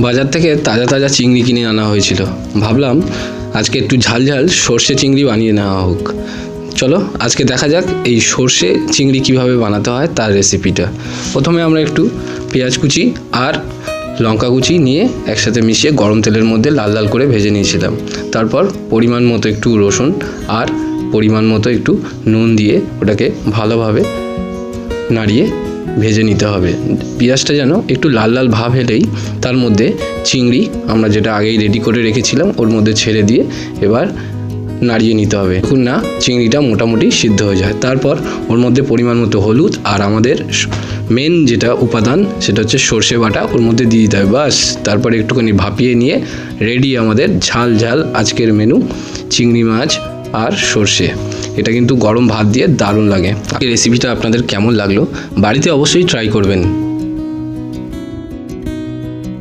বাজার থেকে তাজা তাজা চিংড়ি কিনে আনা হয়েছিল। ভাবলাম আজকে একটু ঝাল ঝাল সর্ষে চিংড়ি বানিয়ে নেওয়া হোক। চলো আজকে দেখা যাক এই সর্ষে চিংড়ি কিভাবে বানাতে হয় তার রেসিপিটা। প্রথমে আমরা একটু পেঁয়াজ কুচি আর লঙ্কা কুচি নিয়ে একসাথে মিশিয়ে গরম তেলের মধ্যে লাল লাল করে ভেজে নিয়েছিলাম। তারপর পরিমাণ মতো একটু রসুন আর পরিমাণ মতো একটু নুন দিয়ে ওটাকে ভালোভাবে নাড়িয়ে ভেজে নিতে হবে। পেঁয়াজটা যেন একটু লাল লাল ভাব এলেই তার মধ্যে চিংড়ি আমরা যেটা আগেই রেডি করে রেখেছিলাম ওর মধ্যে ছেড়ে দিয়ে এবার নাড়িয়ে নিতে হবে, এখন না চিংড়িটা মোটামুটি সিদ্ধ হয়ে যায়। তারপর ওর মধ্যে পরিমাণ মতো হলুদ আর আমাদের মেন যেটা উপাদান সেটা হচ্ছে সর্ষে বাটা ওর মধ্যে দিয়ে দিতে হবে। বাস তারপরে একটুখানি ভাপিয়ে নিয়ে রেডি আমাদের ঝাল ঝাল আজকের মেনু চিংড়ি মাছ আর সর্ষে। এটা কিন্তু গরম ভাত দিয়ে দারুণ লাগে। এই রেসিপিটা আপনাদের কেমন লাগলো বাড়িতে অবশ্যই ট্রাই করবেন।